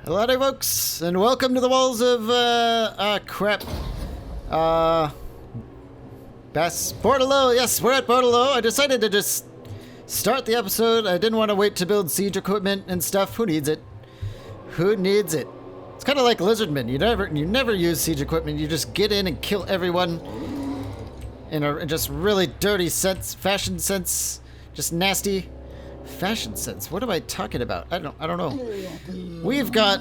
Hello there, folks, and welcome to the walls of, crap. Bordello. Yes, we're at Bordello. I decided to just start the episode. I didn't want to wait to build siege equipment and stuff. Who needs it? Who needs it? It's kind of like Lizardmen. You never use siege equipment. You just get in and kill everyone in a just really dirty sense, fashion sense, just nasty. Fashion sense. What am I talking about? I don't know. We've got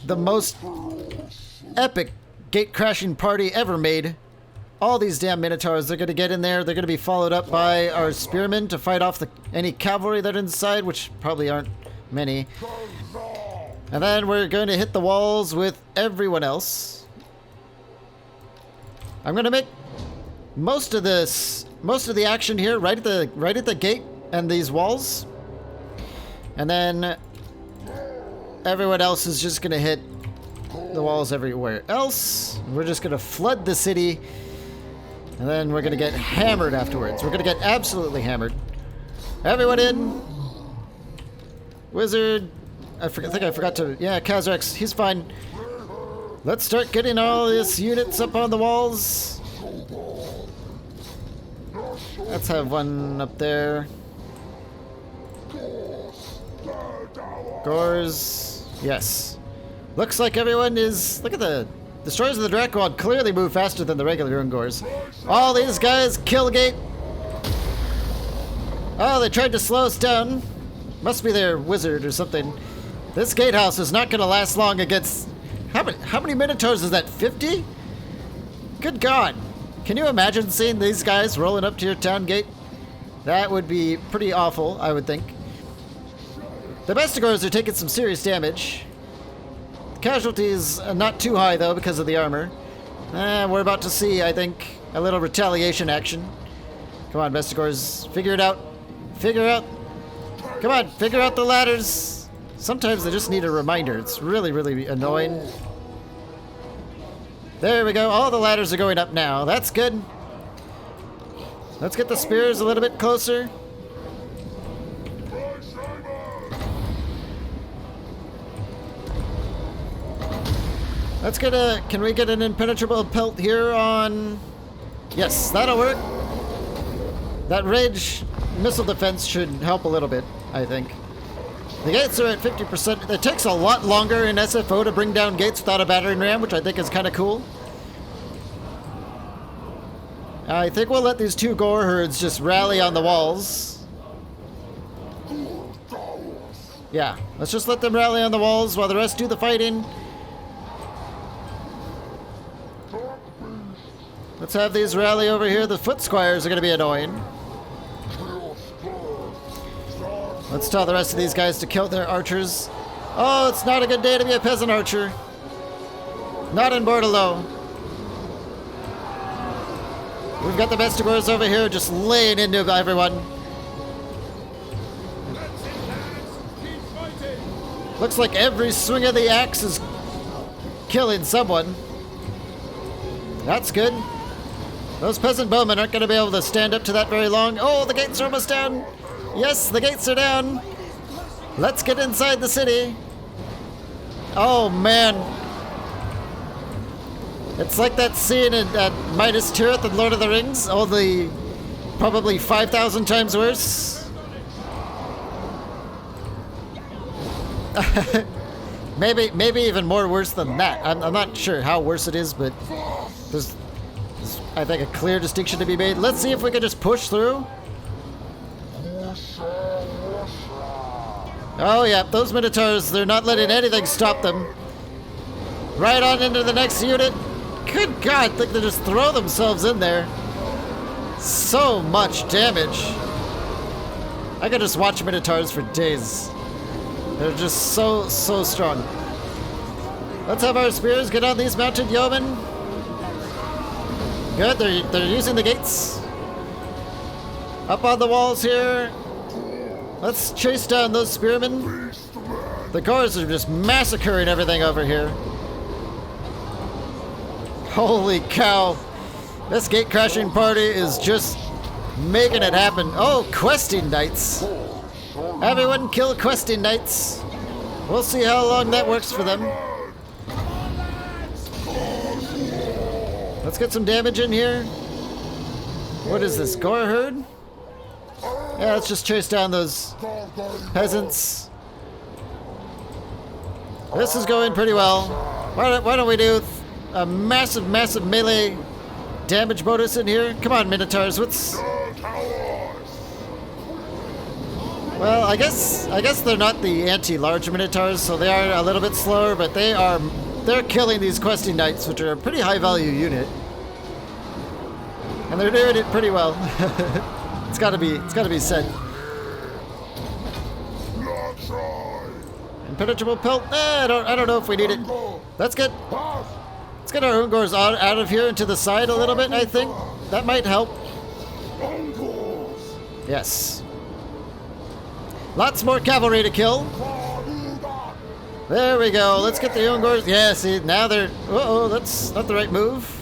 the most epic gate crashing party ever made. All these damn minotaurs, they're gonna get in there. They're gonna be followed up by our spearmen to fight off any cavalry that are inside, which probably aren't many. And then we're going to hit the walls with everyone else. I'm gonna make most of the action here right at the gate and these walls, and then everyone else is just gonna hit the walls everywhere else. We're just gonna flood the city, and then we're gonna get hammered afterwards. We're gonna get absolutely hammered. Everyone in. Wizard, I think I forgot to, yeah, Kazrex, he's fine. Let's start getting all these units up on the walls. Let's have one up there. Gores, yes. Looks like everyone is. Look at the destroyers of the Dracoid clearly move faster than the regular Ungors. All these guys kill gate. Oh, they tried to slow us down. Must be their wizard or something. This gatehouse is not going to last long against. How many minotaurs is that? 50? Good God! Can you imagine seeing these guys rolling up to your town gate? That would be pretty awful, I would think. The Bestigors are taking some serious damage. Casualties not too high though because of the armor. We're about to see, I think, a little retaliation action. Come on, Bestigors, figure it out. Figure out. Come on, figure out the ladders. Sometimes they just need a reminder. It's really, really annoying. There we go. All the ladders are going up now. That's good. Let's get the spears a little bit closer. Let's get can we get an impenetrable pelt here on... Yes, that'll work. That range missile defense should help a little bit, I think. The gates are at 50%. It takes a lot longer in SFO to bring down gates without a battering ram, which I think is kind of cool. I think we'll let these two gore herds just rally on the walls. Yeah, let's just let them rally on the walls while the rest do the fighting. Let's have these rally over here. The foot squires are going to be annoying. Let's tell the rest of these guys to kill their archers. Oh, it's not a good day to be a peasant archer. Not in Bordello. We've got the Bestigors over here just laying into everyone. Looks like every swing of the axe is killing someone. That's good. Those peasant bowmen aren't going to be able to stand up to that very long. Oh, the gates are almost down. Yes, the gates are down. Let's get inside the city. Oh, man. It's like that scene at Midas Tirith in Lord of the Rings, only probably 5,000 times worse. maybe even more worse than that. I'm not sure how worse it is, but there's I think a clear distinction to be made. Let's see if we can just push through. Oh yeah, those minotaurs, they're not letting anything stop them. Right on into the next unit. Good God, I think they just throw themselves in there. So much damage. I could just watch minotaurs for days. They're just so strong. Let's have our spears get on these mounted yeomen. Good, they're using the gates. Up on the walls here. Let's chase down those spearmen. The guards are just massacring everything over here. Holy cow. This gate crashing party is just making it happen. Oh, questing knights. Everyone kill questing knights. We'll see how long that works for them. Let's get some damage in here. What is this, gore herd? Yeah, let's just chase down those peasants. This is going pretty well. Why don't we do a massive melee damage bonus in here? Come on, Minotaurs, what's... Well, I guess they're not the anti-large Minotaurs, so they are a little bit slower, but they're killing these questing knights, which are a pretty high value unit. And they're doing it pretty well. It's gotta be said. Impenetrable pelt? I don't know if we need it. Let's get our Ungors out of here and to the side a little bit, I think. That might help. Yes. Lots more cavalry to kill. There we go. Let's get the Ungors. Yeah, see, now they're... Uh-oh, that's not the right move.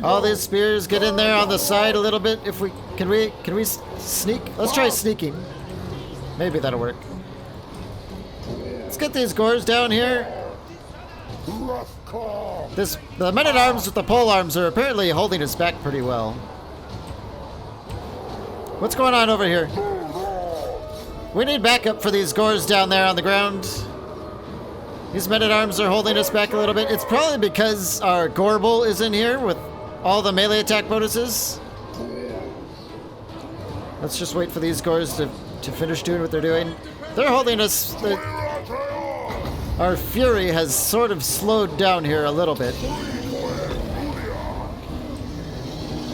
All these spears, get in there on the side a little bit. If we... Can we sneak? Let's try sneaking. Maybe that'll work. Let's get these gores down here. The men-at-arms with the polearms are apparently holding us back pretty well. What's going on over here? We need backup for these gores down there on the ground. These men-at-arms are holding us back a little bit. It's probably because our Gorbel is in here with all the melee attack bonuses. Let's just wait for these gores to finish doing what they're doing. They're holding us... Our fury has sort of slowed down here a little bit.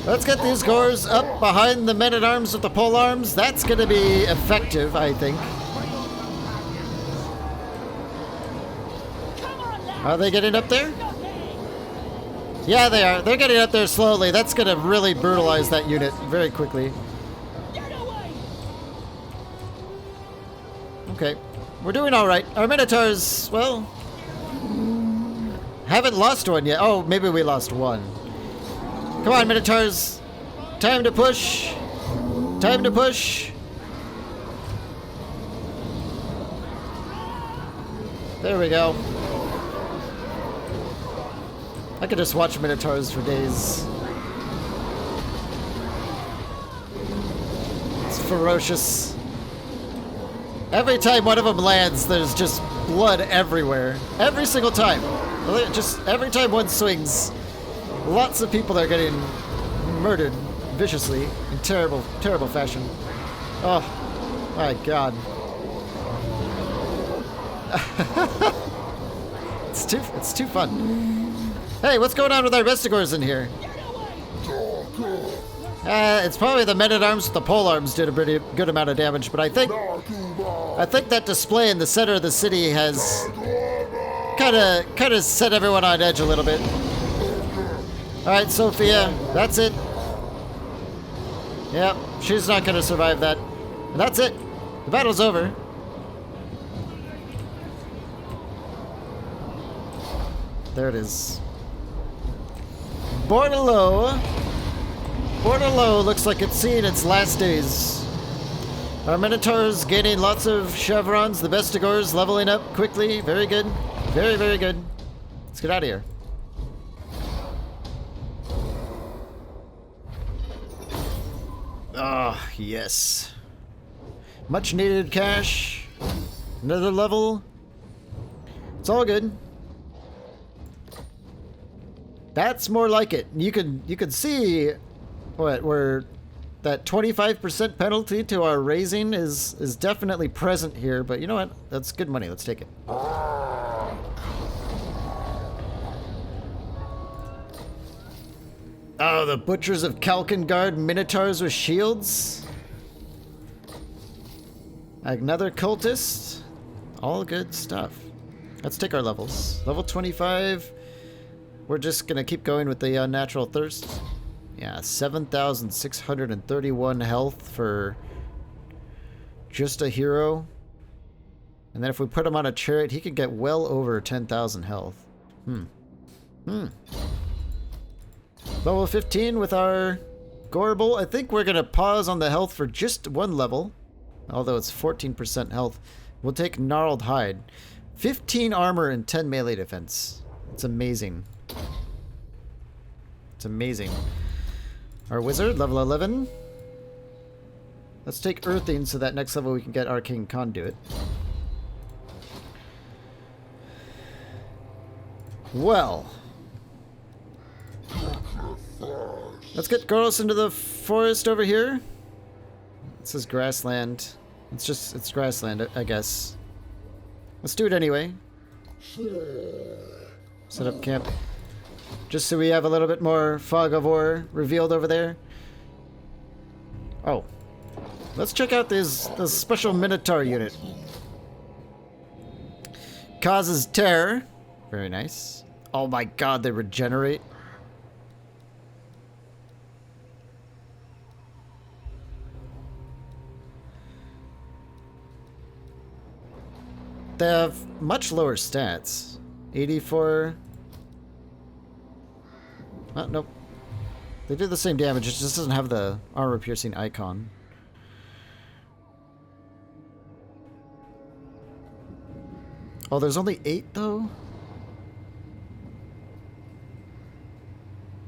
Let's get these gores up behind the men-at-arms with the polearms. That's going to be effective, I think. Are they getting up there? Yeah, they are. They're getting up there slowly. That's going to really brutalize that unit very quickly. Okay. We're doing all right. Our Minotaurs, well, haven't lost one yet. Oh, maybe we lost one. Come on, Minotaurs. Time to push. Time to push. There we go. I could just watch Minotaurs for days. It's ferocious. Every time one of them lands, there's just blood everywhere. Every single time. Just every time one swings, lots of people are getting murdered viciously in terrible, terrible fashion. Oh, my God. It's too fun. Hey, what's going on with our Vestigors in here? It's probably the men-at-arms with the polearms did a pretty good amount of damage, but I think that display in the center of the city has kind of set everyone on edge a little bit. All right, Sophia, that's it. Yep, she's not gonna survive that. And that's it. The battle's over. There it is. Bordello looks like it's seen its last days. Our Minotaurs gaining lots of chevrons. The Vestigors leveling up quickly. Very good. Very, very good. Let's get out of here. Ah, yes. Much needed cash. Another level. It's all good. That's more like it. You could see where that 25% penalty to our raising is definitely present here, but you know what? That's good money. Let's take it. Oh, the Butchers of Kalkengard Minotaurs with shields. Another cultist. All good stuff. Let's take our levels. Level 25. We're just gonna keep going with the unnatural thirst. Yeah, 7,631 health for just a hero. And then if we put him on a chariot, he could get well over 10,000 health. Level 15 with our Gorbel. I think we're gonna pause on the health for just one level. Although it's 14% health. We'll take Gnarled Hide. 15 armor and 10 melee defense. It's amazing. It's amazing. Our wizard, level 11. Let's take earthing so that next level we can get arcane conduit. Well. Let's get Goros into the forest over here. This is grassland. It's grassland, I guess. Let's do it anyway. Set up camp. Just so we have a little bit more fog of war revealed over there. Oh. Let's check out this special Minotaur unit. Causes terror. Very nice. Oh my god, they regenerate. They have much lower stats. 84. Oh, nope. They do the same damage, it just doesn't have the armor piercing icon. Oh, there's only 8 though?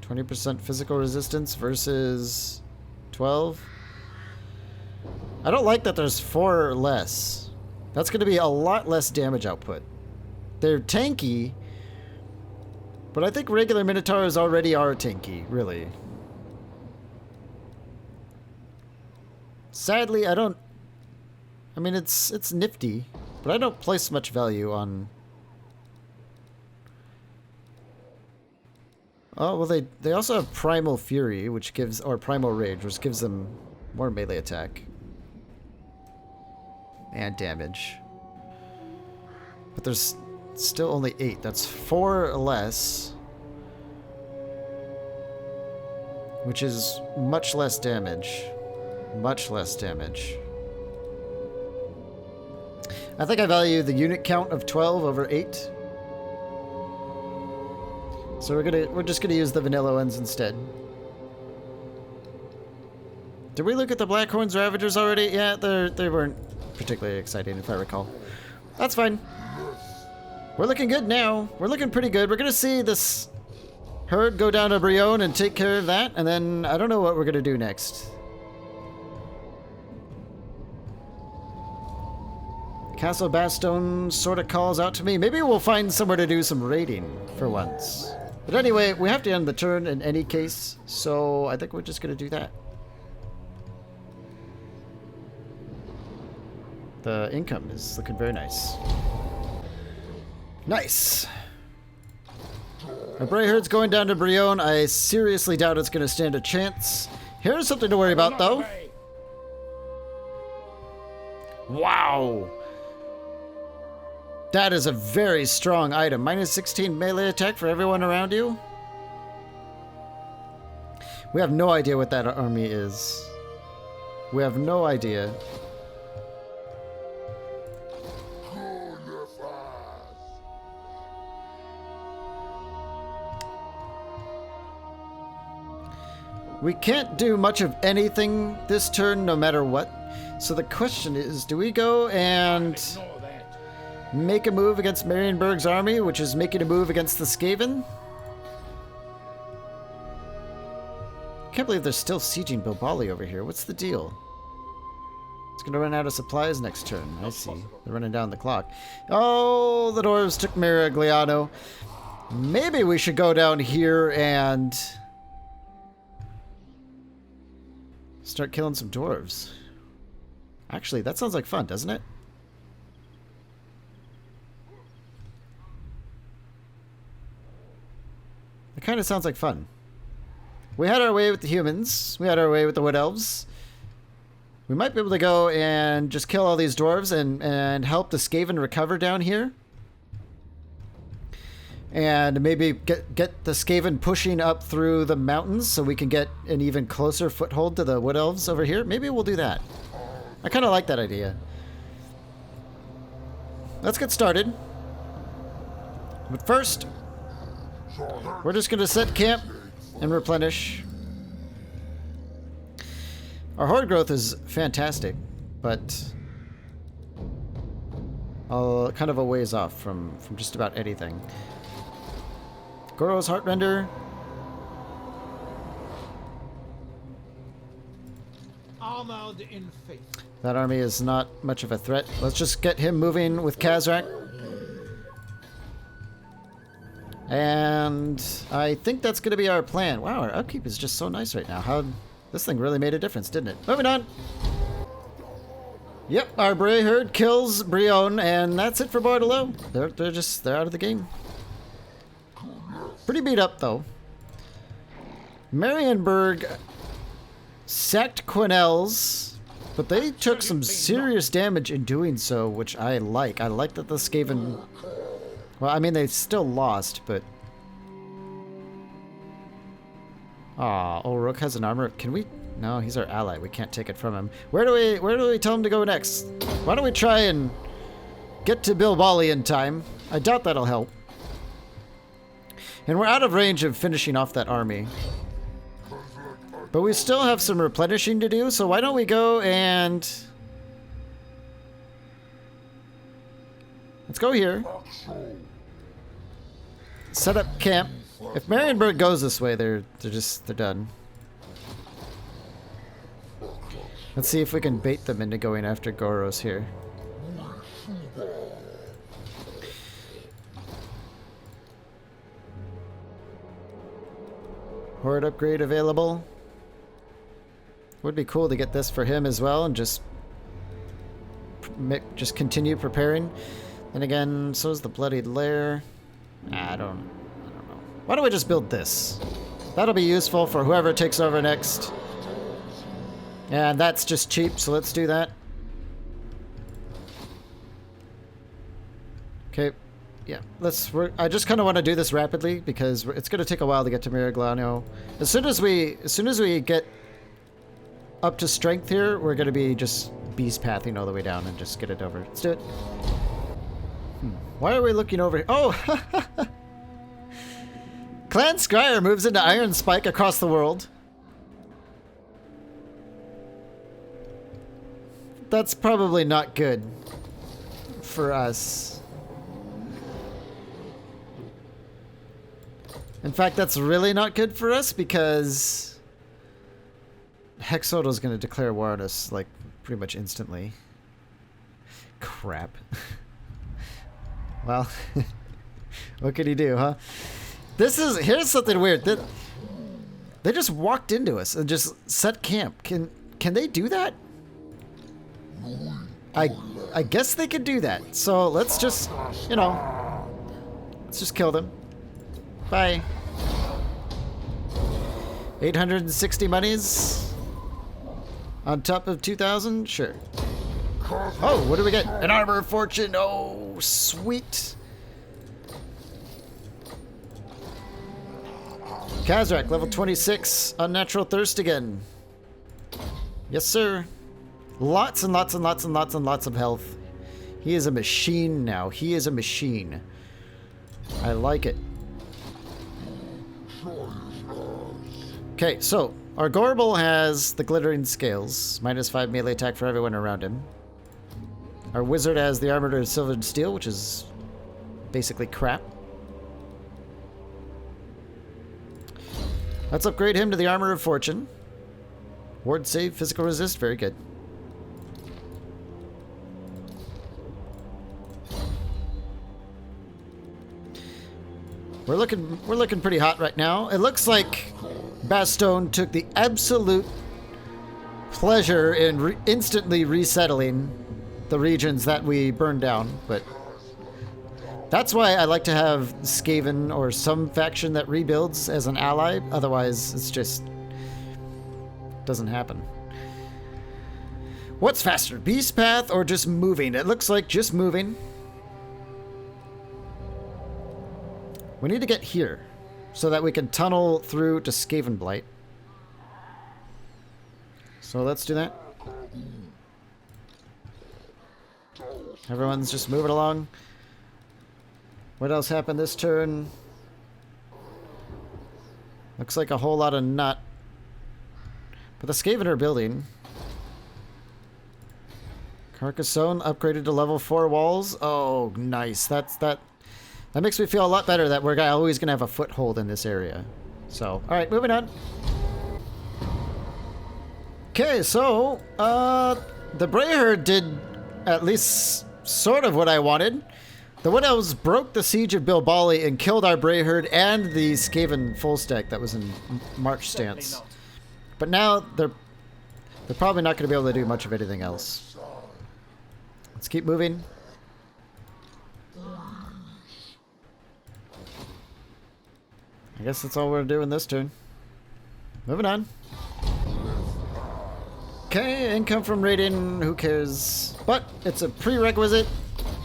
20% physical resistance versus 12? I don't like that there's 4 or less. That's going to be a lot less damage output. They're tanky, but I think regular Minotaurs already are tanky, really. Sadly, I don't... I mean, it's nifty, but I don't place much value on... Oh, well, they also have Primal Fury, which gives... Or Primal Rage, which gives them more melee attack. And damage. But there's still only 8. That's 4 less. Which is much less damage. Much less damage. I think I value the unit count of 12 over 8. So we're just gonna use the vanilla ones instead. Did we look at the Blackhorns Ravagers already? Yeah, they weren't particularly exciting, if I recall. That's fine. We're looking good now. We're looking pretty good. We're gonna see this herd go down to Brion and take care of that, and then I don't know what we're gonna do next. Castle Bastone sort of calls out to me. Maybe we'll find somewhere to do some raiding for once. But anyway, we have to end the turn in any case, so I think we're just gonna do that. The income is looking very nice. Nice! Our Bray Herd's going down to Brion. I seriously doubt it's going to stand a chance. Here's something to worry about, though. Wow! That is a very strong item. Minus 16 melee attack for everyone around you. We have no idea what that army is. We have no idea. We can't do much of anything this turn, no matter what. So the question is, do we go and make a move against Marienburg's army, which is making a move against the Skaven? Can't believe they're still sieging Bilbali over here. What's the deal? It's gonna run out of supplies next turn. I see. They're running down the clock. Oh, the dwarves took Miragliano. Maybe we should go down here and start killing some dwarves. Actually, that sounds like fun, doesn't it? It kind of sounds like fun. We had our way with the humans. We had our way with the wood elves. We might be able to go and just kill all these dwarves and help the Skaven recover down here. And maybe get the Skaven pushing up through the mountains so we can get an even closer foothold to the wood elves over here. Maybe we'll do that. I kind of like that idea. Let's get started. But first, we're just going to set camp and replenish. Our horde growth is fantastic, but kind of a ways off from just about anything. Goro's Heartrender. Armored in faith. That army is not much of a threat. Let's just get him moving with Kazrak. And I think that's going to be our plan. Wow, our upkeep is just so nice right now. This thing really made a difference, didn't it? Moving on. Yep, our Bray Herd kills Brion, and that's it for Bordello. They're out of the game. Pretty beat up though. Marienburg sacked Quenelles, but they took some serious damage in doing so, which I like. I like that the Skaven... Well, I mean, they still lost, but... Aw, Ulruk has an armor. Can we... No, he's our ally. We can't take it from him. Where do we tell him to go next? Why don't we try and get to Bilbali in time? I doubt that'll help. And we're out of range of finishing off that army. But we still have some replenishing to do, so why don't we go and... Let's go here. Set up camp. If Marienburg goes this way, they're done. Let's see if we can bait them into going after Goros here. Horde upgrade available. Would be cool to get this for him as well and just continue preparing. And again, so is the Bloodied Lair. I don't know. Why don't we just build this? That'll be useful for whoever takes over next. And that's just cheap, so let's do that. Okay. Yeah, I just kind of want to do this rapidly because it's going to take a while to get to Miraglano. As soon as we get up to strength here, we're going to be just beast pathing all the way down and just get it over. Let's do it. Why are we looking over here? Oh! Clan Scryer moves into Iron Spike across the world. That's probably not good for us. In fact, that's really not good for us because Hexodo's going to declare war on us, like, pretty much instantly. Crap. Well, what could he do, huh? Here's something weird. They just walked into us and just set camp. Can they do that? I guess they could do that. So let's just, let's just kill them. Bye. 860 monies on top of 2,000? Sure. Oh, what do we get? An Armor of Fortune. Oh, sweet. Kazrak, level 26. Unnatural Thirst again. Yes, sir. Lots and lots and lots and lots and lots of health. He is a machine now. He is a machine. I like it. Okay, so our Gorbel has the Glittering Scales. -5 melee attack for everyone around him. Our Wizard has the Armored of Silvered Steel, which is basically crap. Let's upgrade him to the Armor of Fortune. Ward save, physical resist, very good. We're looking pretty hot right now. It looks like Bastogne took the absolute pleasure in instantly resettling the regions that we burned down, but that's why I like to have Skaven or some faction that rebuilds as an ally. Otherwise, it's just doesn't happen. What's faster, Beast Path or just moving? It looks like just moving. We need to get here so that we can tunnel through to Skaven Blight. So let's do that. Everyone's just moving along. What else happened this turn? Looks like a whole lot of nut. But the Skaven are building. Carcassonne upgraded to level 4 walls. Oh, nice. That makes me feel a lot better that we're always going to have a foothold in this area. So, all right, moving on. Okay, so the Brayherd did at least sort of what I wanted. The Wood Elves broke the siege of Bilbali and killed our Brayherd and the Skaven full stack that was in march stance. But now they're probably not going to be able to do much of anything else. Let's keep moving. I guess that's all we're doing this turn. Moving on. Okay, income from raiding, who cares? But it's a prerequisite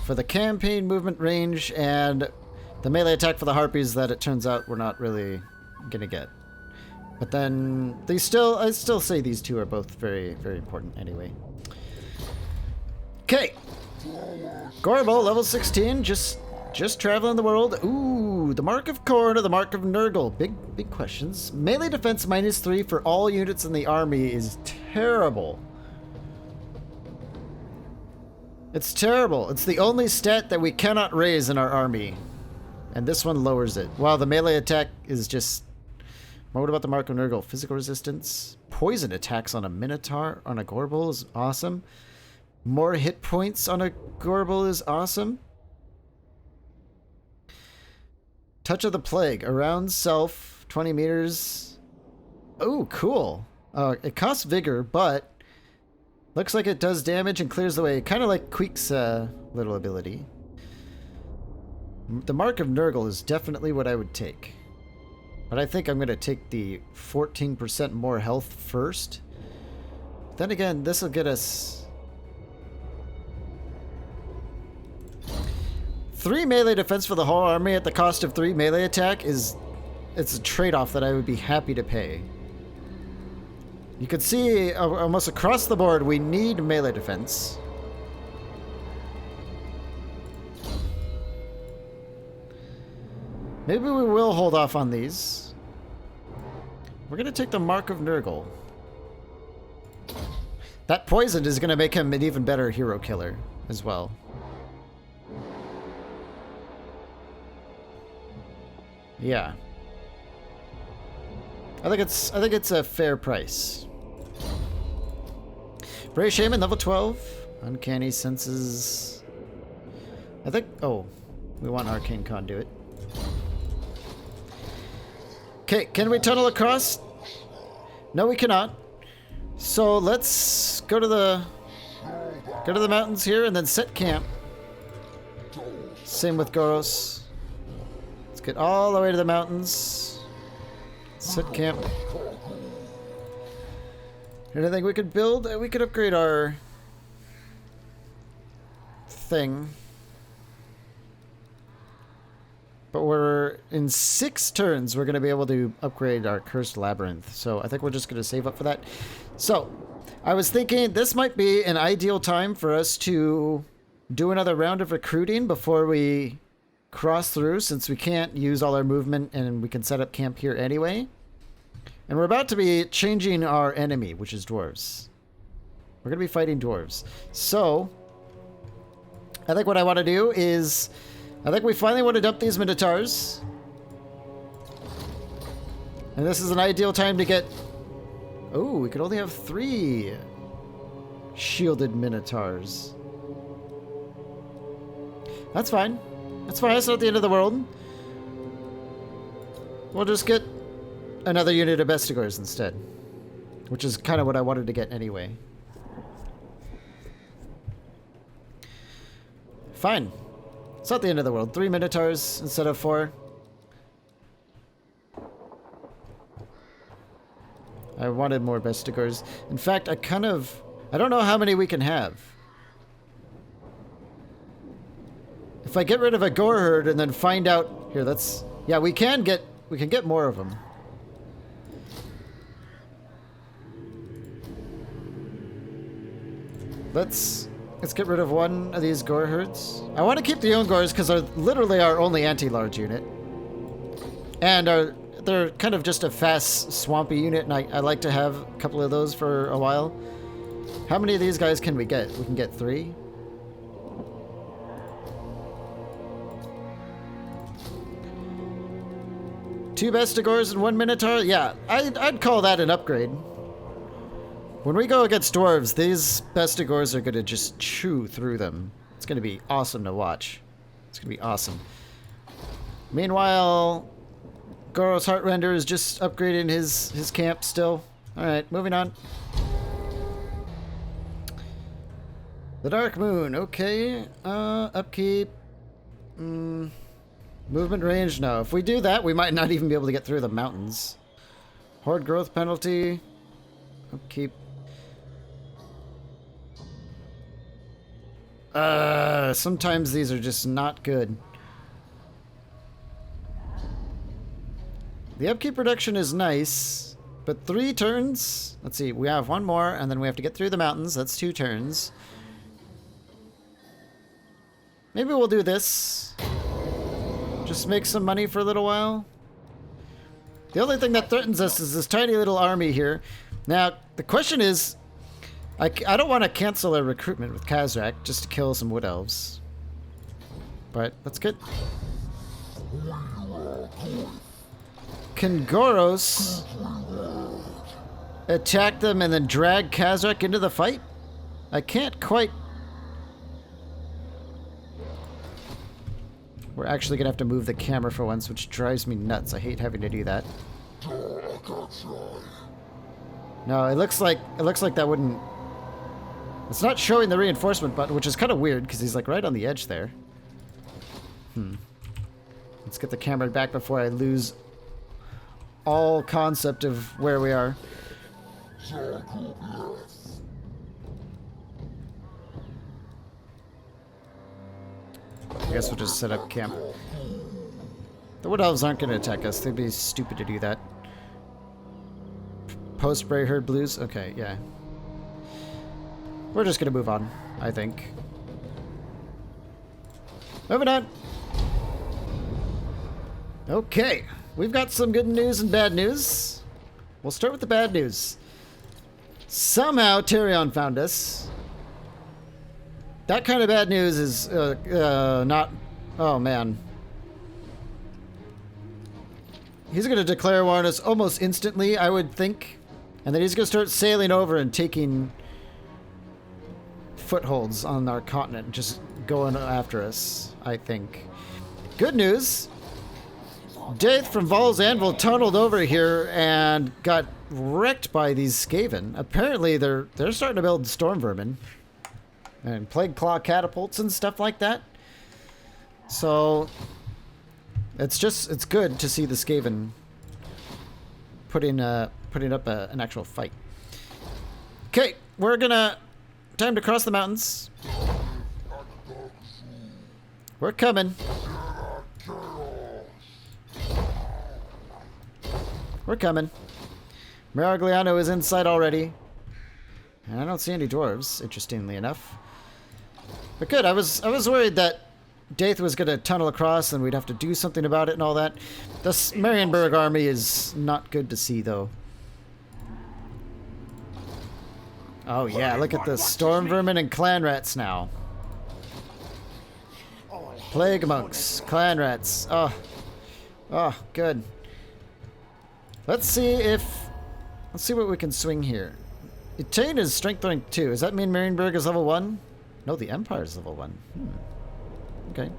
for the campaign movement range and the melee attack for the Harpies that it turns out we're not really gonna get. But then I still say these two are both very, very important anyway. Okay. Gorbel, level 16, just traveling the world. Ooh, the Mark of Korn or the Mark of Nurgle. Big questions. Melee defense -3 for all units in the army is terrible. It's terrible. It's the only stat that we cannot raise in our army. And this one lowers it. Wow, the melee attack is just... What about the Mark of Nurgle? Physical resistance. Poison attacks on a Minotaur on a Gorbel is awesome. More hit points on a Gorbel is awesome. Touch of the Plague. Around self, 20 meters. Oh, cool. It costs vigor, but looks like it does damage and clears the way. Kind of like Queek's little ability. The Mark of Nurgle is definitely what I would take. But I think I'm going to take the 14% more health first. Then again, this will get us 3 melee defense for the whole army at the cost of 3 melee attack it's a trade-off that I would be happy to pay. You can see almost across the board we need melee defense. Maybe we will hold off on these. We're going to take the Mark of Nurgle. That poison is going to make him an even better hero killer as well. Yeah. I think it's a fair price. Bray Shaman, level 12. Uncanny Senses. I think... Oh. We want Arcane Conduit. Okay, can we tunnel across? No, we cannot. So let's go to the mountains here and then set camp. Same with Goros. Let's get all the way to the mountains. Set camp. Anything we could build? We could upgrade our thing. But we're in 6 turns, we're going to be able to upgrade our Cursed Labyrinth. So I think we're just going to save up for that. So I was thinking this might be an ideal time for us to do another round of recruiting before we cross through, since we can't use all our movement and we can set up camp here anyway. And we're about to be changing our enemy, which is Dwarves. We're going to be fighting Dwarves. So I think what I want to do is... I think we finally want to dump these Minotaurs. And this is an ideal time to get... Oh, we could only have 3 shielded Minotaurs. That's fine. That's fine. It's not the end of the world. We'll just get another unit of Bestigors instead. Which is kind of what I wanted to get anyway. Fine. It's not the end of the world. 3 Minotaurs instead of 4. I wanted more Bestigors. In fact, I don't know how many we can have. If I get rid of a Gore Herd and then find out... Here, yeah, we can get more of them. Let's get rid of one of these Gore Herds. I want to keep the Ungors because they're literally our only anti-large unit. And they're kind of just a fast, swampy unit, and I like to have a couple of those for a while. How many of these guys can we get? We can get 3. Two Bestigors and 1 Minotaur? Yeah, I'd call that an upgrade. When we go against Dwarves, these Bestigors are going to just chew through them. It's going to be awesome to watch. It's going to be awesome. Meanwhile, Goros Heartrender is just upgrading his camp still. Alright, moving on. The Dark Moon, okay. Upkeep. Movement range, no. If we do that, we might not even be able to get through the mountains. Horde growth penalty. Upkeep. Sometimes these are just not good. The upkeep reduction is nice, but 3 turns? Let's see, we have 1 more, and then we have to get through the mountains. That's 2 turns. Maybe we'll do this. Just make some money for a little while. The only thing that threatens us is this tiny little army here. Now, the question is, I don't want to cancel our recruitment with Khazrak just to kill some Wood Elves. But that's good. Can Goros attack them and then drag Khazrak into the fight? I can't quite... We're actually gonna have to move the camera for once, which drives me nuts. I hate having to do that. No, it looks like that wouldn't... It's not showing the reinforcement button, which is kind of weird because he's like right on the edge there. Let's get the camera back before I lose all concept of where we are. I guess we'll just set up camp. The Wood Elves aren't going to attack us. They'd be stupid to do that. Post-spray herd blues? Okay, yeah. We're just going to move on, I think. Moving on. Okay. We've got some good news and bad news. We'll start with the bad news. Somehow Tyrion found us. That kind of bad news is not... Oh, man. He's going to declare war on us almost instantly, I would think. And then he's going to start sailing over and taking footholds on our continent, just going after us, I think. Good news. Daith from Val's Anvil tunneled over here and got wrecked by these Skaven. Apparently, they're starting to build storm vermin and plague claw catapults and stuff like that. So it's good to see the Skaven putting up an actual fight. Okay, we're gonna time to cross the mountains. We're coming. We're coming. Maragliano is inside already. And I don't see any dwarves, interestingly enough. But good, I was worried that Daith was going to tunnel across and we'd have to do something about it and all that. This Marienburg army is not good to see, though. Oh yeah, look at the storm vermin and clan rats now. Plague monks, clan rats. Oh, good. Let's see what we can swing here. Etain is strength rank 2. Does that mean Marienburg is level 1? No, the Empire is level 1. Okay.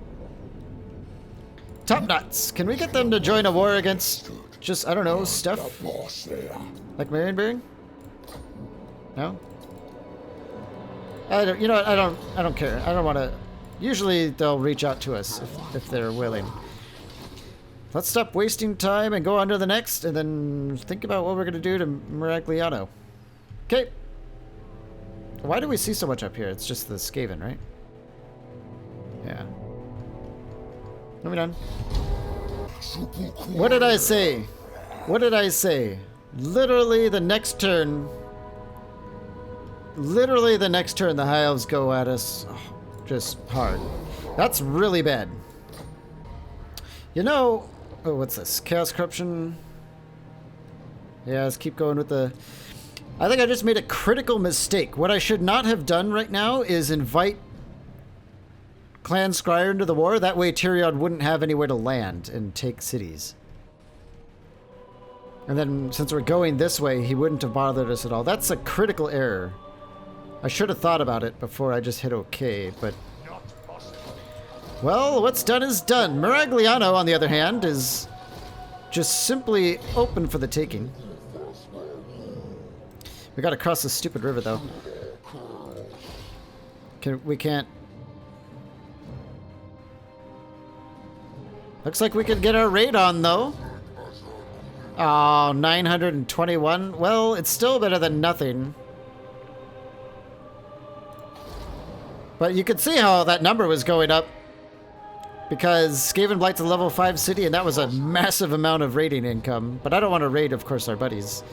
Top Nuts. Can we get them to join a war against just, I don't know, stuff? Like Marienburg? No? You know what? I don't care. I don't want to. Usually they'll reach out to us if they're willing. Let's stop wasting time and go on to the next, and then think about what we're going to do to Maragliano. Okay. Why do we see so much up here? It's just the Skaven, right? Yeah. Moving on. What did I say? What did I say? Literally the next turn, the High Elves go at us just hard. That's really bad. You know... Oh, what's this? Chaos Corruption. Yeah, let's keep going with the I think I just made a critical mistake. What I should not have done right now is invite Clan Scryer into the war. That way Tyrion wouldn't have anywhere to land and take cities. And then since we're going this way, he wouldn't have bothered us at all. That's a critical error. I should have thought about it before I just hit OK, but... Well, what's done is done. Miragliano, on the other hand, is just simply open for the taking. We gotta cross this stupid river, though. We can't... Looks like we could get our raid on, though. Oh, 921. Well, it's still better than nothing. But you could see how that number was going up. Because Skaven Blight's a level 5 city, and that was a massive amount of raiding income. But I don't want to raid, of course, our buddies.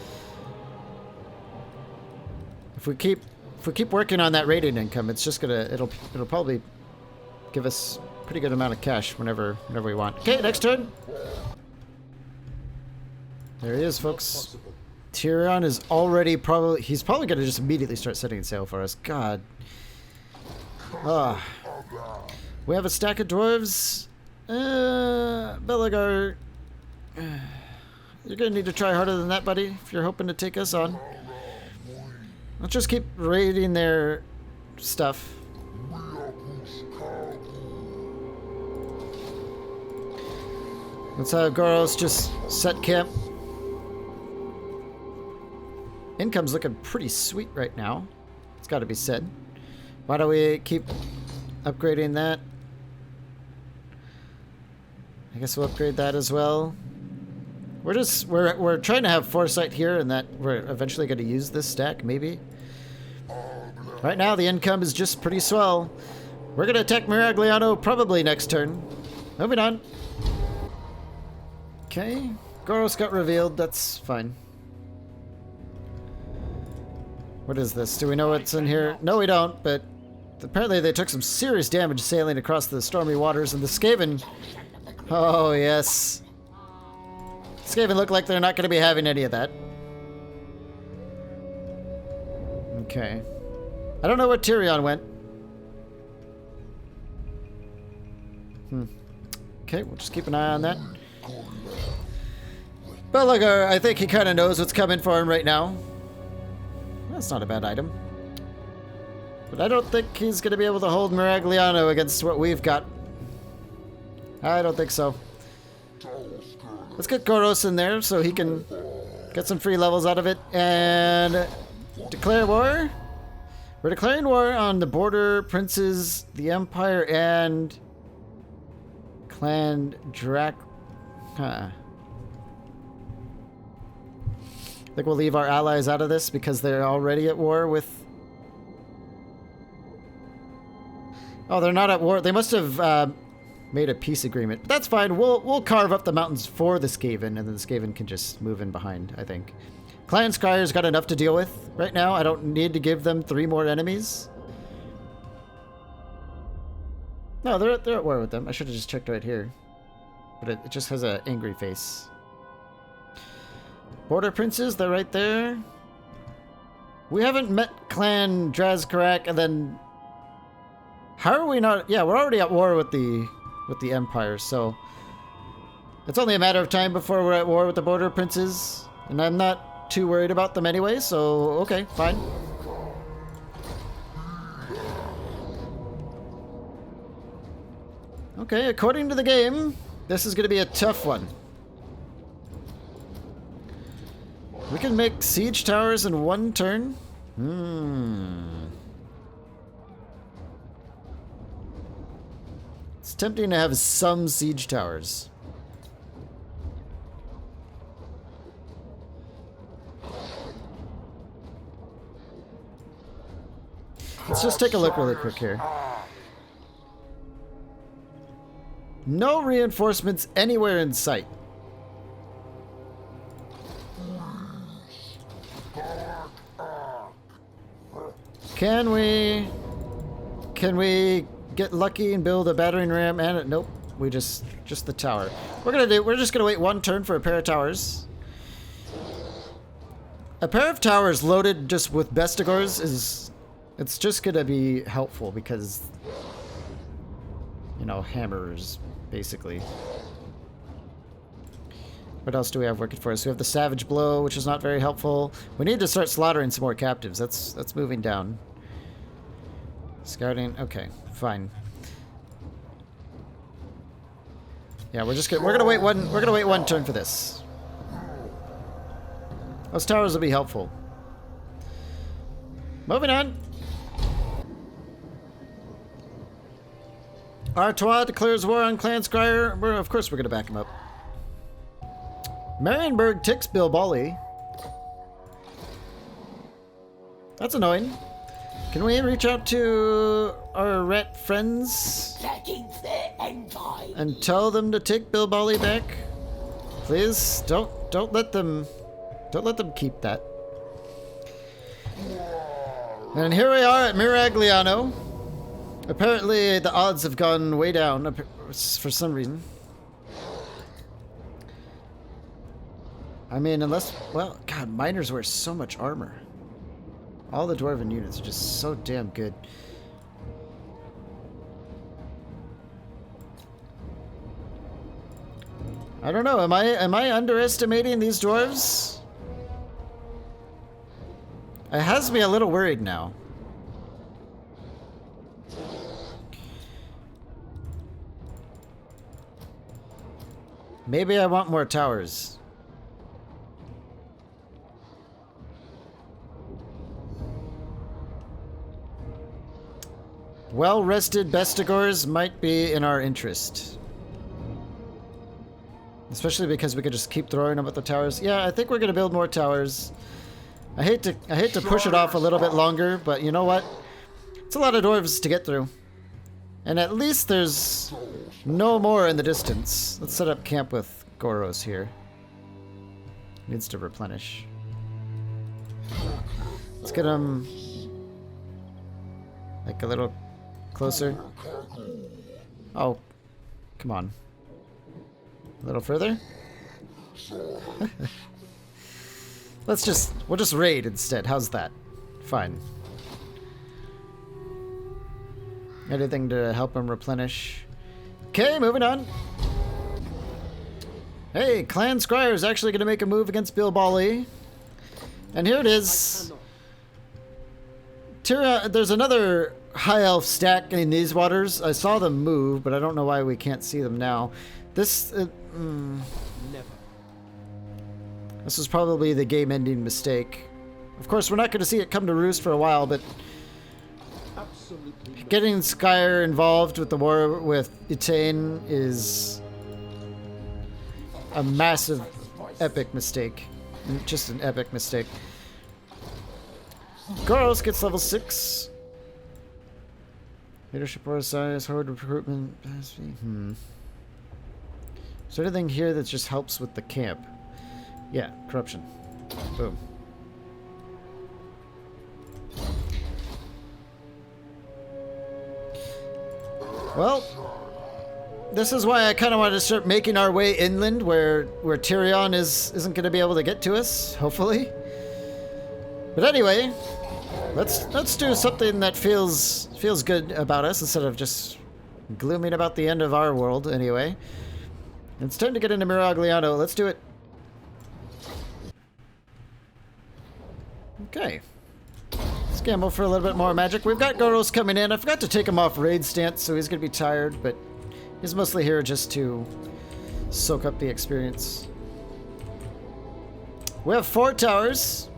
If we keep working on that raiding income, it's just gonna it'll probably give us a pretty good amount of cash whenever we want. Okay, next turn. There he is, folks. Tyrion is already he's probably gonna just immediately start setting sail for us. God. We have a stack of dwarves. Belagar, you're gonna need to try harder than that, buddy, if you're hoping to take us on. Let's just keep raiding their stuff. Let's have Goros just set camp. Income's looking pretty sweet right now. It's got to be said. Why don't we keep upgrading that? I guess we'll upgrade that as well. We're trying to have foresight here, and that we're eventually going to use this stack, maybe. Right now, the income is just pretty swell. We're going to attack Miragliano probably next turn. Moving on. Okay, Goros got revealed. That's fine. What is this? Do we know what's in here? No, we don't, but apparently they took some serious damage sailing across the stormy waters, and the Skaven... Oh, yes. Skaven look like they're not going to be having any of that. Okay. I don't know where Tyrion went. Okay, we'll just keep an eye on that. Belagar, I think he kind of knows what's coming for him right now. That's not a bad item. But I don't think he's going to be able to hold Miragliano against what we've got. I don't think so. Let's get Goros in there so he can get some free levels out of it. And declare war. We're declaring war on the border princes, the Empire, and Clan Drac... Huh. I think we'll leave our allies out of this because they're already at war with... Oh, they're not at war. They must have made a peace agreement. But that's fine. We'll carve up the mountains for the Skaven, and then the Skaven can just move in behind, I think. Clan Scryer's got enough to deal with right now. I don't need to give them 3 more enemies. No, they're at war with them. I should have just checked right here. But it just has an angry face. Border princes, they're right there. We haven't met Clan Drazkarak, and then... How are we not... Yeah, we're already at war with the Empire, so... It's only a matter of time before we're at war with the border princes. And I'm not too worried about them anyway, so... Okay, fine. Okay, according to the game, this is going to be a tough one. We can make siege towers in 1 turn. It's tempting to have some siege towers. Let's just take a look really quick here. No reinforcements anywhere in sight. Can we get lucky and build a battering ram and nope, we just the tower. We're just gonna wait 1 turn for a pair of towers. A pair of towers loaded just with Bestigors is... It's just gonna be helpful because... You know, hammers, basically. What else do we have working for us? We have the Savage Blow, which is not very helpful. We need to start slaughtering some more captives. That's moving down. Scouting. Okay, fine. Yeah, we're gonna wait one turn for this. Those towers will be helpful. Moving on. Artois declares war on Clan Scryer. Of course we're gonna back him up. Marienburg ticks Bilbali. That's annoying. Can we reach out to our rat friends and tell them to take Bilbali back? Please don't let them keep that. And here we are at Miragliano. Apparently the odds have gone way down for some reason. I mean, unless... Well, God, miners wear so much armor. All the dwarven units are just so damn good. I don't know. Am I underestimating these dwarves? It has me a little worried now. Maybe I want more towers. Well-rested Bestigors might be in our interest. Especially because we could just keep throwing them at the towers. Yeah, I think we're gonna build more towers. I hate to push it off a little bit longer, but you know what? It's a lot of dwarves to get through. And at least there's no more in the distance. Let's set up camp with Goros here. Needs to replenish. Let's get him like a little closer. Oh, come on. A little further? We'll just raid instead. How's that? Fine. Anything to help him replenish. Okay, moving on. Hey, Clan Scryer is actually going to make a move against Bilbali. And here it is. There's another high elf stack in these waters. I saw them move, but I don't know why we can't see them now. This is probably the game-ending mistake. Of course, we're not going to see it come to roost for a while, but getting Skyer involved with the war with Etain is a massive, epic mistake. Just an epic mistake. Goros gets level 6. Leadership or size, horde recruitment. Is there anything here that just helps with the camp? Yeah, corruption. Boom. Well, this is why I kind of wanted to start making our way inland, where Tyrion isn't going to be able to get to us, hopefully. But anyway, let's do something that feels good about us instead of just glooming about the end of our world. Anyway, it's time to get into Miragliano. Let's do it. Okay. Let's gamble for a little bit more magic. We've got Goros coming in. I forgot to take him off raid stance, so he's going to be tired, but he's mostly here just to soak up the experience. We have 4 towers.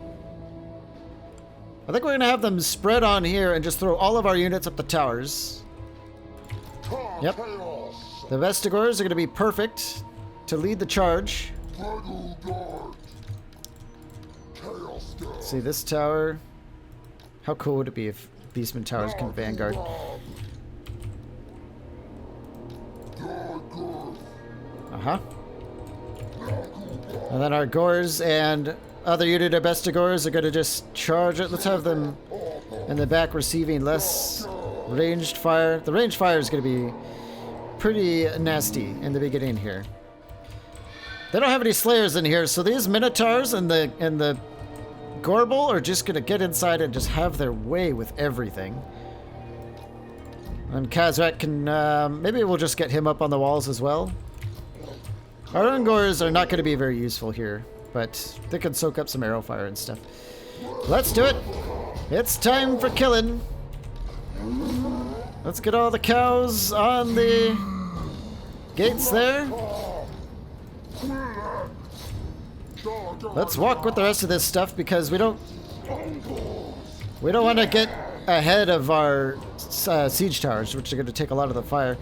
I think we're going to have them spread on here and just throw all of our units up the towers. Yep. The Vestigors are going to be perfect to lead the charge. See this tower. How cool would it be if Beastmen towers can vanguard? Uh-huh. And then our Gors and other unit of Bestigors are going to just charge it. Let's have them in the back receiving less ranged fire. The ranged fire is going to be pretty nasty in the beginning here. They don't have any slayers in here, so these Minotaurs and the Gorbel are just gonna get inside and just have their way with everything. And Kazrak can, maybe we'll just get him up on the walls as well. Our Ungors are not gonna be very useful here, but they can soak up some arrow fire and stuff. Let's do it. It's time for killing. Let's get all the cows on the gates there. Let's walk with the rest of this stuff because we don't want to get ahead of our siege towers, which are going to take a lot of the fire.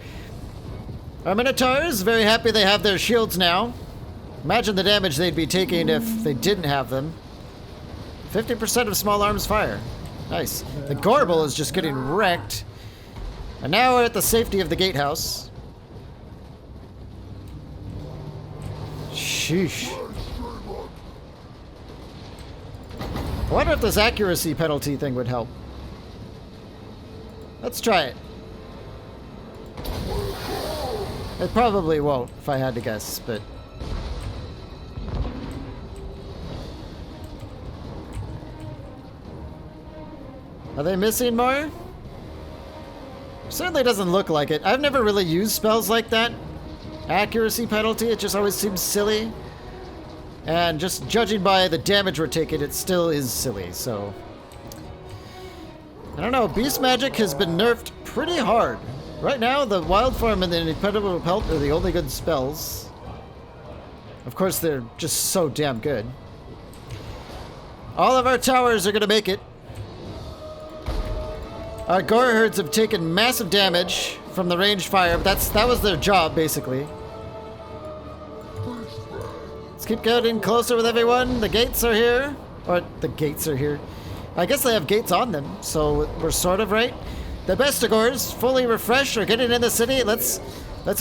Our Minotaurs, very happy they have their shields now. Imagine the damage they'd be taking if they didn't have them. 50% of small arms fire. Nice. The Gorbel is just getting wrecked. And now we're at the safety of the gatehouse. Sheesh. I wonder if this accuracy penalty thing would help. Let's try it. It probably won't, if I had to guess, but... Are they missing more? Certainly doesn't look like it. I've never really used spells like that. Accuracy penalty, it just always seems silly. And just judging by the damage we're taking, it still is silly, so... I don't know, Beast Magic has been nerfed pretty hard. Right now, the Wild Form and the Impenetrable Pelt are the only good spells. Of course, they're just so damn good. All of our towers are gonna make it. Our Gore herds have taken massive damage from the ranged fire, but that was their job, basically. Let's keep getting closer with everyone. The gates are here. Or, the gates are here. I guess they have gates on them, so we're sort of right. The Bestigors, fully refreshed, are getting in the city. Let's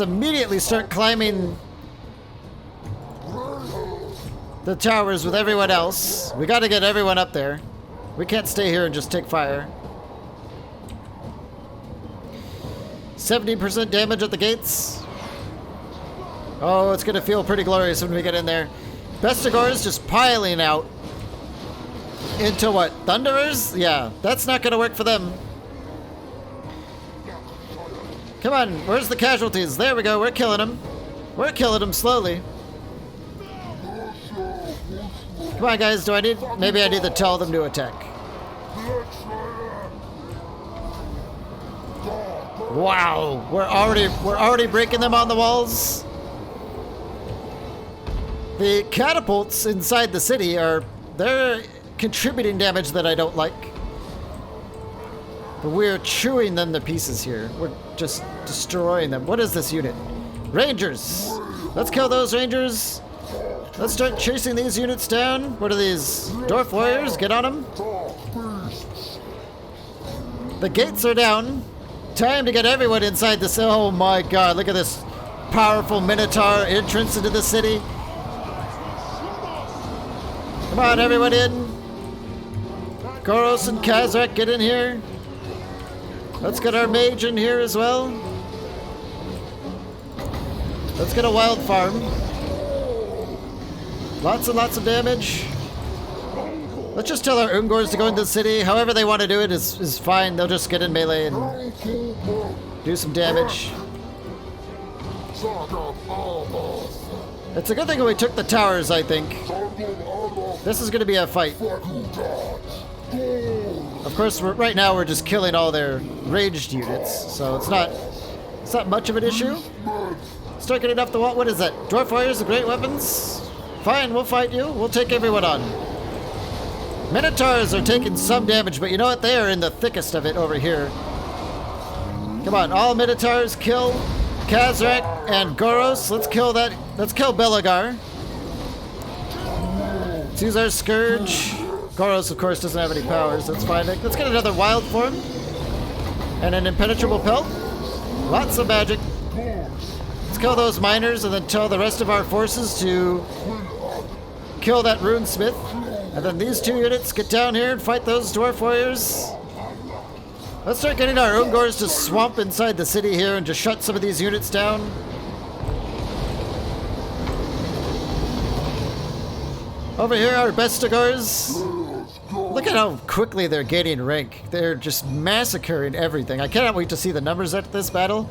immediately start climbing the towers with everyone else. We gotta get everyone up there. We can't stay here and just take fire. 70% damage at the gates. Oh, it's gonna feel pretty glorious when we get in there. Bestigors just piling out into what? Thunderers? Yeah, that's not gonna work for them. Come on, where's the casualties? There we go, we're killing them. We're killing them slowly. Come on, guys, maybe I need to tell them to attack. Wow, we're already breaking them on the walls. The catapults inside the city they're contributing damage that I don't like. But we're chewing them to pieces here. We're just destroying them. What is this unit? Rangers! Let's kill those Rangers. Let's start chasing these units down. What are these? Dwarf warriors? Get on them. The gates are down. Time to get everyone inside this. Oh my god, look at this powerful Minotaur entrance into the city. Come on, everyone in. Goros and Kazrak, get in here. Let's get our mage in here as well. Let's get a wild farm. Lots and lots of damage. Let's just tell our Ungors to go into the city. However they want to do it is fine. They'll just get in melee and do some damage. It's a good thing we took the towers, I think. This is going to be a fight. Of course, right now we're just killing all their ranged units, so it's not much of an issue. Start getting off the wall. What is that? Dwarf warriors, the great weapons? Fine, we'll fight you. We'll take everyone on. Minotaurs are taking some damage, but you know what? They are in the thickest of it over here. Come on, all Minotaurs, kill Kazrak and Goros. Let's kill that. Let's kill Belagar. Let's use our Scourge. Goros, of course, doesn't have any powers. That's fine. Let's get another wild form. And an impenetrable pelt. Lots of magic. Let's kill those miners and then tell the rest of our forces to kill that runesmith. And then these two units get down here and fight those dwarf warriors. Let's start getting our Ungors to swamp inside the city here and just shut some of these units down. Over here, our Bestigors. Look at how quickly they're gaining rank. They're just massacring everything. I cannot wait to see the numbers at this battle.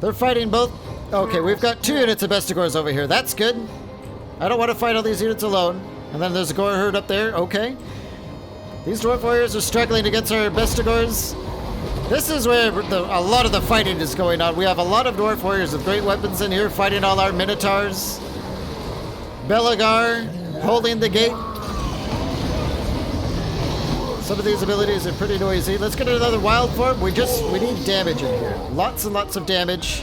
They're fighting both. Okay, we've got 2 units of Bestigors over here. That's good. I don't want to fight all these units alone. And then there's a Gore herd up there. Okay. These Dwarf Warriors are struggling against our Bestigors. This is where a lot of the fighting is going on. We have a lot of Dwarf Warriors with great weapons in here fighting all our Minotaurs. Belagar holding the gate. Some of these abilities are pretty noisy. Let's get another wild form. We need damage in here. Lots and lots of damage.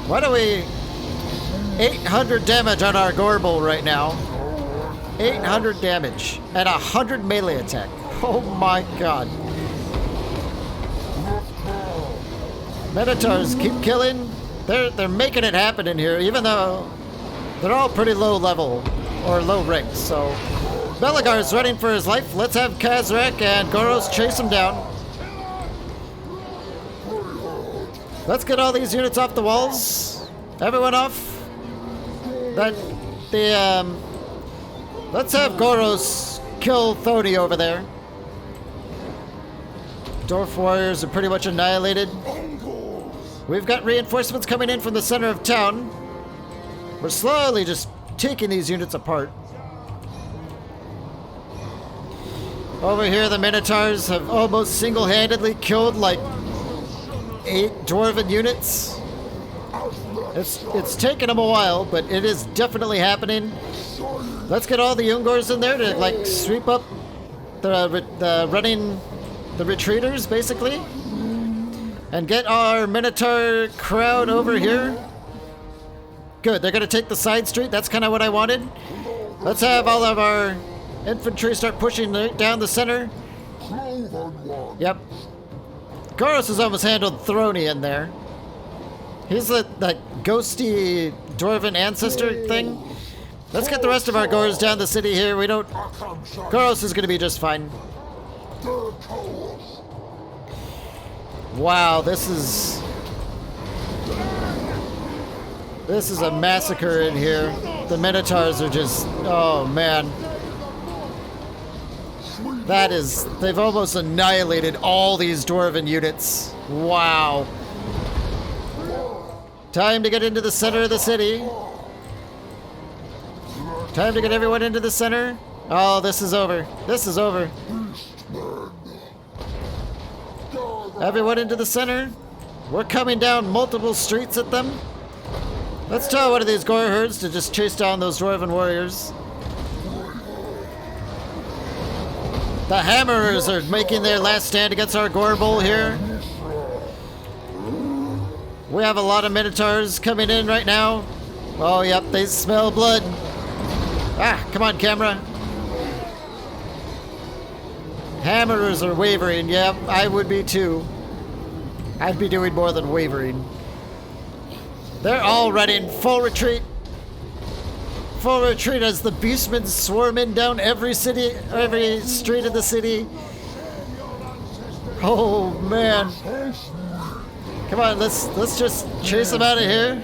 Why don't we... 800 damage on our Gorbel right now. 800 damage. And 100 melee attack. Oh my god. Minotaurs keep killing. They're making it happen in here, even though they're all pretty low level or low rank. So Belagar's running for his life. Let's have Kazrak and Goros chase him down. Let's get all these units off the walls. Everyone off. Let's have Goros kill Thoni over there. Dwarf Warriors are pretty much annihilated. We've got reinforcements coming in from the center of town. We're slowly just taking these units apart. Over here, the Minotaurs have almost single-handedly killed like 8 Dwarven units. It's taken them a while, but it is definitely happening. Let's get all the Ungors in there to like sweep up the retreaters, basically. And get our Minotaur crowd over here. Good, they're gonna take the side street. That's kind of what I wanted. Let's have all of our infantry start pushing down the center. Yep. Goros has almost handled Throny in there. He's that ghosty Dwarven ancestor thing. Let's get the rest of our Gors down the city here. Goros is gonna be just fine. Wow, this is a massacre in here. The Minotaurs are just, oh man. They've almost annihilated all these Dwarven units. Wow. Time to get into the center of the city. Time to get everyone into the center. Oh, this is over. This is over. Everyone into the center. We're coming down multiple streets at them. Let's tell one of these Gore herds to just chase down those Dwarven warriors. The Hammerers are making their last stand against our Gorbel here. We have a lot of Minotaurs coming in right now. Oh, yep, they smell blood. Ah, come on, camera. Hammerers are wavering. Yep, I would be too. I'd be doing more than wavering. They're all running. Full retreat. Full retreat as the Beastmen swarm in down every street of the city. Oh man. Come on, let's just chase them out of here.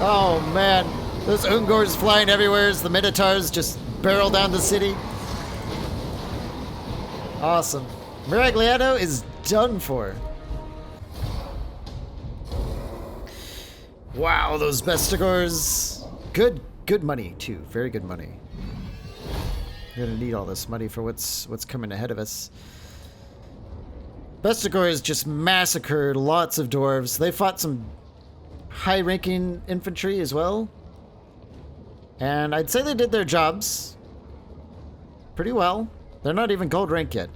Oh man. Those Ungors flying everywhere as the Minotaurs just barrel down the city. Awesome. Miragliano is done for. Wow, those Bestigors. Good money too. Very good money. We're gonna need all this money for what's coming ahead of us. Bestigors just massacred lots of dwarves. They fought some high-ranking infantry as well. And I'd say they did their jobs pretty well. They're not even gold rank yet.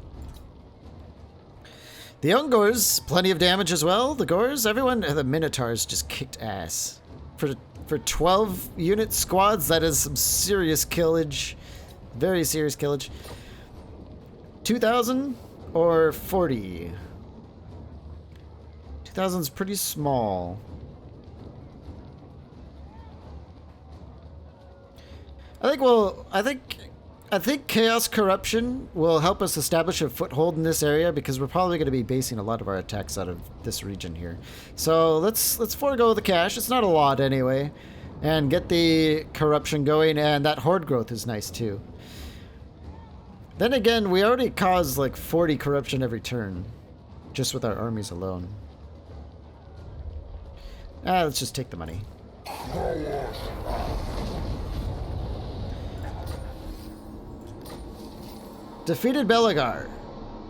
The Ungors, plenty of damage as well. The Gors, everyone, the Minotaurs just kicked ass. For 12 unit squads, that is some serious killage. Very serious killage. 2,000 or 40? 2,000's pretty small. I I think Chaos Corruption will help us establish a foothold in this area because we're probably going to be basing a lot of our attacks out of this region here. So let's forego the cash. It's not a lot anyway. And get the corruption going, and that horde growth is nice too. Then again, we already caused like 40 corruption every turn, just with our armies alone. Let's just take the money. Defeated Belagar.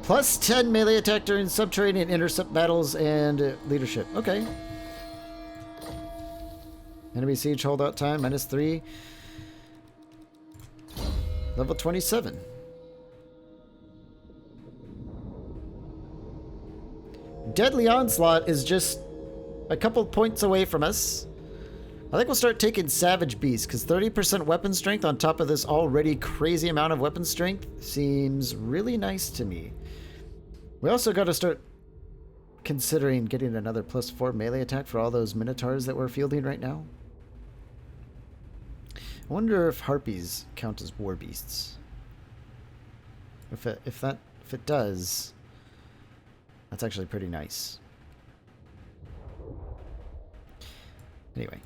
Plus 10 melee attack during subterranean intercept battles and leadership. Okay. Enemy siege holdout time, -3. Level 27. Deadly Onslaught is just a couple points away from us. I think we'll start taking Savage Beast, because 30% weapon strength on top of this already crazy amount of weapon strength seems really nice to me. We also got to start considering getting another +4 melee attack for all those Minotaurs that we're fielding right now. I wonder if Harpies count as war beasts. If it does, that's actually pretty nice. Anyway,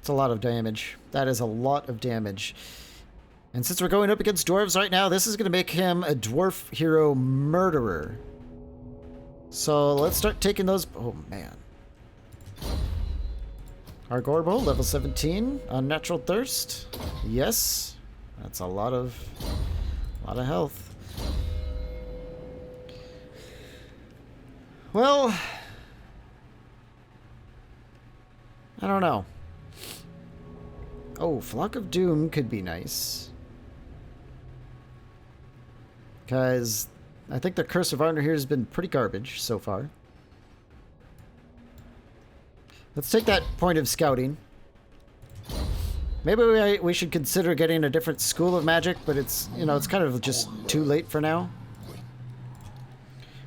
it's a lot of damage. That is a lot of damage. And since we're going up against dwarves right now, this is going to make him a dwarf hero murderer. So let's start taking those. Oh man. Our Gorbo, level 17, Unnatural Thirst. Yes, that's a lot of health. Well, I don't know. Oh, Flock of Doom could be nice. Because I think the Curse of Honor here has been pretty garbage so far. Let's take that point of scouting. Maybe we should consider getting a different school of magic, but it's, you know, it's kind of just too late for now.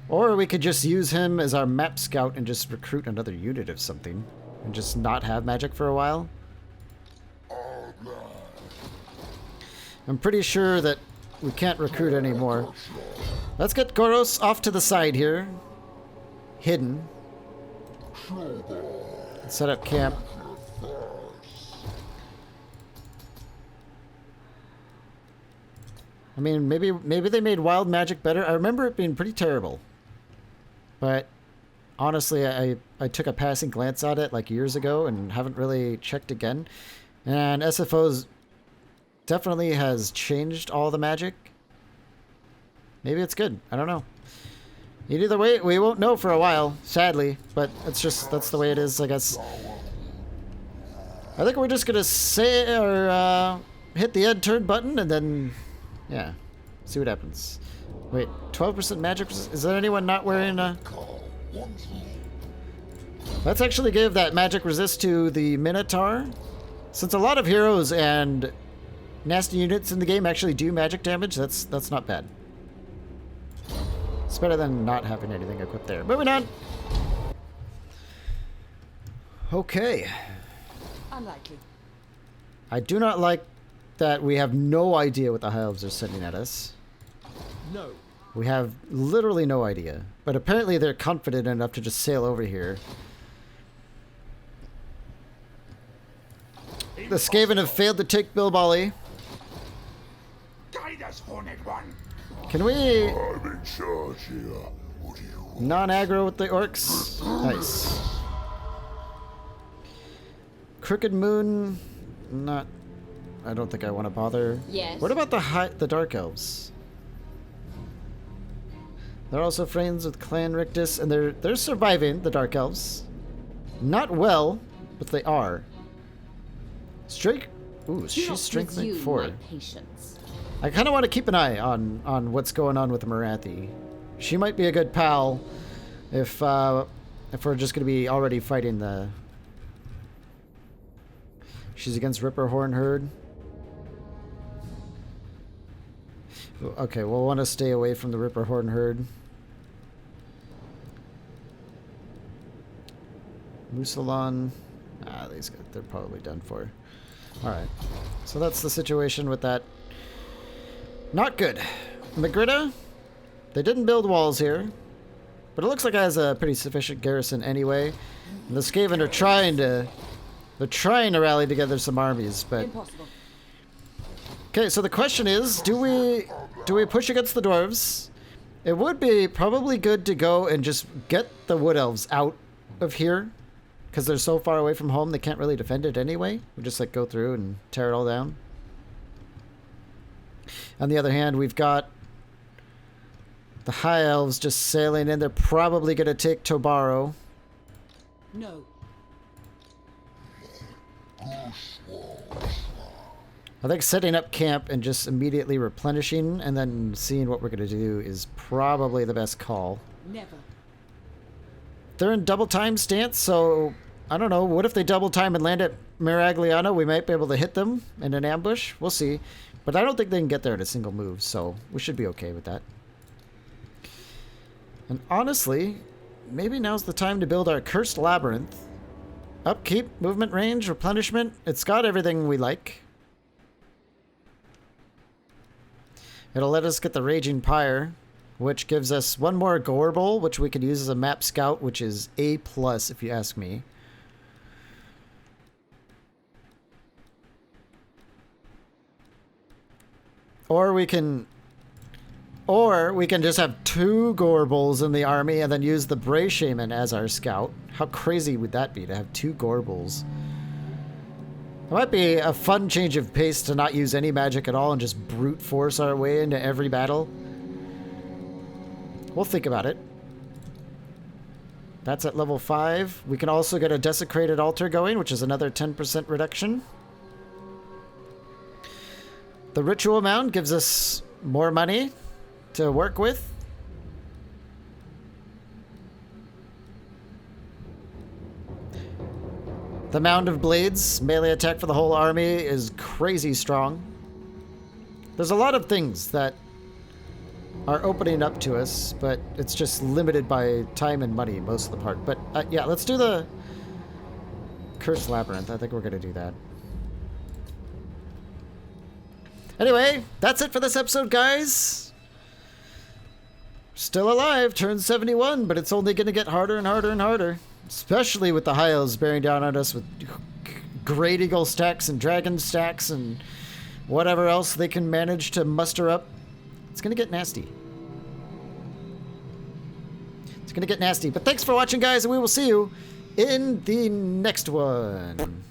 Or we could just use him as our map scout and just recruit another unit of something and just not have magic for a while. I'm pretty sure that we can't recruit anymore. Let's get Goros off to the side here. Hidden. Set up camp. I mean, maybe they made wild magic better. I remember it being pretty terrible. But honestly, I took a passing glance at it like years ago and haven't really checked again. And SFO's definitely has changed all the magic. Maybe it's good. I don't know. Either way, we won't know for a while, sadly, but that's the way it is, I guess. I think we're just gonna say or hit the end turn button and then, yeah, see what happens. Wait, 12% magic? Is there anyone not wearing a? Let's actually give that magic resist to the Minotaur, since a lot of heroes and nasty units in the game actually do magic damage. That's not bad. It's better than not having anything equipped there. Moving on. Okay. Unlikely. I do not like that we have no idea what the Elves are sending at us. No. We have literally no idea. But apparently they're confident enough to just sail over here. The Skaven have failed to take Bilbali. Guide us, Horned One. Can we I'm in charge here. What do you want? non-aggro with the orcs? Nice. Crooked Moon, not. I don't think I want to bother. Yes. What about the Dark Elves? They're also friends with Clan Rictus, and they're surviving, the Dark Elves. Not well, but they are. Ooh, she's strengthening 4. Patience. I kind of want to keep an eye on what's going on with Marathi. She might be a good pal if we're just going to be already fighting the. She's against Ripper Horn Herd. Okay, we'll want to stay away from the Ripper Horn Herd. Musalon. These guys, they're probably done for. Alright. So that's the situation with that. Not good. Magritta, they didn't build walls here, but it looks like it has a pretty sufficient garrison anyway. And the Skaven are trying to rally together some armies, but Impossible. okay, so the question is, do we push against the dwarves? It would be probably good to go and just get the wood elves out of here, because they're so far away from home they can't really defend it anyway. We just like go through and tear it all down. On the other hand, we've got the high elves just sailing in. They're probably going to take Tobaro. No. I think setting up camp and just immediately replenishing and then seeing what we're going to do is probably the best call. Never. They're in double time stance, so I don't know. What if they double time and land at Miragliano? We might be able to hit them in an ambush. We'll see. But I don't think they can get there in a single move, so we should be okay with that. And honestly, maybe now's the time to build our Cursed Labyrinth. Upkeep, movement range, replenishment. It's got everything we like. It'll let us get the Raging Pyre, which gives us one more Gorbel, which we could use as a map scout, which is A+ if you ask me. Or we can just have 2 Gorbels in the army and then use the Bray Shaman as our scout. How crazy would that be to have 2 Gorbels? It might be a fun change of pace to not use any magic at all and just brute force our way into every battle. We'll think about it. That's at level 5. We can also get a Desecrated Altar going, which is another 10% reduction. The Ritual Mound gives us more money to work with. The Mound of Blades, melee attack for the whole army, is crazy strong. There's a lot of things that are opening up to us, but it's just limited by time and money most of the part. But yeah, let's do the Cursed Labyrinth. I think we're going to do that. Anyway, that's it for this episode, guys. Still alive, turn 71, but it's only going to get harder and harder and harder. Especially with the high elves bearing down on us with Great Eagle stacks and Dragon stacks and whatever else they can manage to muster up. It's going to get nasty. It's going to get nasty. But thanks for watching, guys, and we will see you in the next one.